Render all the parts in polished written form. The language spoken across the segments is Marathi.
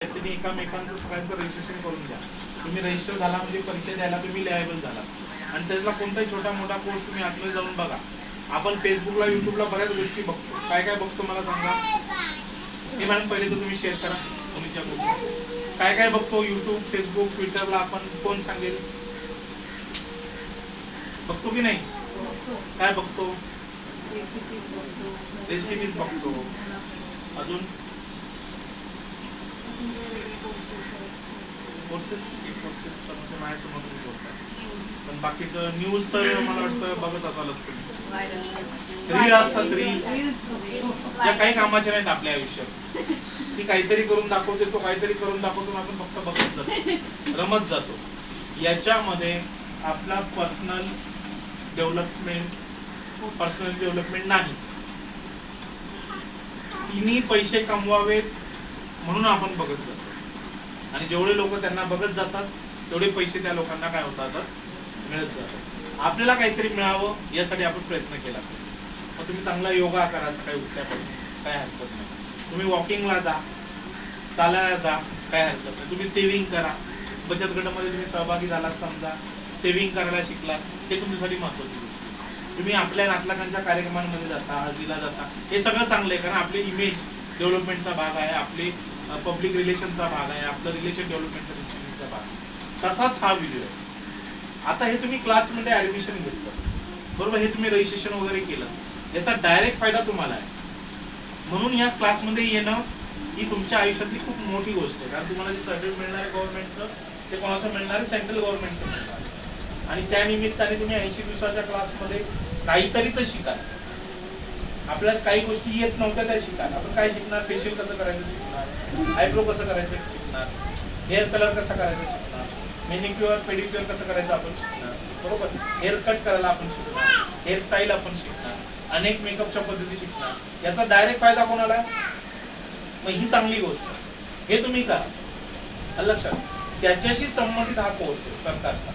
तुम्ही एकामेकांचं सगळ्यांचं रजिस्ट्रेशन करून घ्या. तुम्ही रजिस्टर झाला म्हणजे परीक्षा द्यायला तुम्ही लायबल झाला. आणि त्यातला कोणताही छोटा मोठा कोर्स तुम्ही आतमध्ये जाऊन बघा. आपण फेसबुकला युट्यूबला बऱ्याच गोष्टी बघतो. काय काय बघतो मला सांगा. हे मॅडम पहिले तर तुम्ही शेअर करा मुलीच्या ग्रुपला. काय काय बघतो युट्यूब फेसबुक ट्विटरला आपण कोण सांगेल. बघतो की नाही. काय बघतो. रेसिपीज बघतो. अजून कोर्सेस कोर्सेस माझ्यासमोर तुम्ही बोलतात. पण बाकीचं न्यूज तर मला वाटतं बघत असालच तुम्ही. रील असतात रील ज्या काही कामाच्या नाहीत आपल्या आयुष्यात. ती काहीतरी करून दाखवते तो काहीतरी करून दाखवतो आपण फक्त बघत जातो रमत जातो. याच्यामध्ये आपला पर्सनल डेव्हलपमेंट नाही. तिन्ही पैसे कमवावेत म्हणून आपण बघत जातो. आणि जेवढे लोक त्यांना बघत जातात तेवढे पैसे त्या लोकांना काय होतात मिळत जातात. आपल्याला काहीतरी मिळावं यासाठी आपण प्रयत्न केला पाहिजे. मग तुम्ही चांगला योगा करा सकाळी उठल्यापासून काय हरकत नाही. तुम्ही वॉकिंगला जा चालायला जा काय हरकत नाही. तुम्ही सेव्हिंग करा. बचत गटामध्ये तुम्ही सहभागी झालात समजा सेव्हिंग करायला शिकला हे तुमच्यासाठी महत्त्वाची गोष्ट. तुम्ही आपल्या नातलगांच्या कार्यक्रमांमध्ये जाता हळदीला जाता हे सगळं चांगलं आहे कारण आपले इमेज डेव्हलपमेंटचा भाग आहे. आपले पब्लिक रिलेशनचा भाग आहे. आपलं रिलेशन डेव्हलपमेंटचा भाग आहे. तसाच हा व्हिडिओ आहे. आता हे तुम्ही क्लासमध्ये ऍडमिशन घेतलं बरोबर. हे तुम्ही रजिस्ट्रेशन वगैरे केलं याचा डायरेक्ट फायदा तुम्हाला आहे. म्हणून या क्लासमध्ये येणं ही तुमच्या आयुष्यातली खूप मोठी गोष्ट आहे. कारण तुम्हाला जे सर्टिफिकेट मिळणार आहे गव्हर्नमेंटचं ते कोणाचं मिळणार आहे सेंट्रल गव्हर्नमेंटचं मिळणार आहे. आणि त्या निमित्ताने तुम्ही 80 दिवसाच्या क्लासमध्ये काहीतरी तर शिकाल. आपल्याला काही गोष्टी येत नव्हत्या त्या शिकाल. आपण काय शिकणार. फेशियल कसं करायचं शिकणार. आयब्रो कसं करायचं शिकणार. हेअर कलर कसा करायचा शिकणार. मेनिक्युअर पेडिक्युअर कसं करायचं आपण शिकणार बरोबर. हेअर कट करायला आपण शिकणार. हेअरस्टाईल आपण शिकणार. अनेक मेकअपच्या पद्धती शिकणार. याचा डायरेक्ट फायदा कोणाला आहे. मग ही चांगली गोष्ट हे तुम्ही करा. लक्षात त्याच्याशी संबंधित हा कोर्स आहे सरकारचा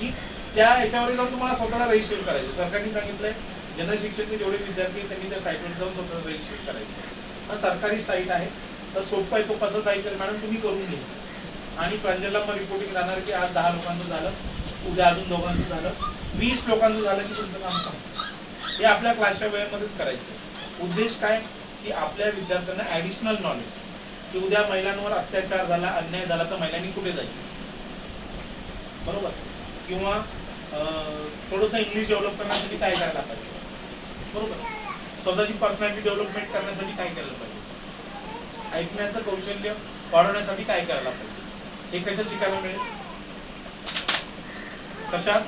की त्या याच्यावर जाऊन तुम्हाला स्वतःला रजिस्टर करायचं. सरकारने सांगितलंय जनरल शिक्षणाचे जेवढे विद्यार्थी त्यांनी त्या साईटवर जाऊन स्वतःला रजिस्टर करायचं. सरकारी साईट आहे तर सोपं आहे. तो कसं साईट आहे मॅडम तुम्ही करून घ्या. आणि प्रांजलला मग रिपोर्टिंग राहणार की आज 10 लोकांचं झालं उद्या अजून दोघांचं झालं 20 लोकांचं झालं की तुमचं काम संपतं. हे आपल्या क्लासच्या वेळेमध्येच करायचं. उद्देश काय की आपल्या विद्यार्थ्यांना ऍडिशनल नॉलेज की उद्या महिलांवर अत्याचार झाला अन्याय झाला तर महिलांनी कुठे जायचं बरोबर. किंवा थोडंसं इंग्लिश डेव्हलप करण्यासाठी काय करायला पाहिजे बरोबर. स्वतःची पर्सनॅलिटी डेव्हलपमेंट करण्यासाठी काय करायला पाहिजे. ऐकण्याचं कौशल्य वाढवण्यासाठी काय करायला पाहिजे. हे कशात शिकायला मिळेल. कशात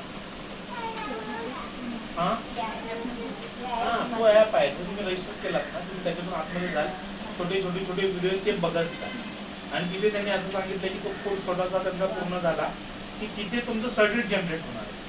तो ऍप आहे तो तुम्ही रजिस्टर केलात ना तुम्ही त्याच्यातून आतमध्ये जाल. छोटे व्हिडिओ ते बघत जा. आणि तिथे त्यांनी असं सांगितलं की तो कोर्स छोटासा त्यांचा पूर्ण झाला की तिथे तुमचं सर्टिफिकेट जनरेट होणार आहे.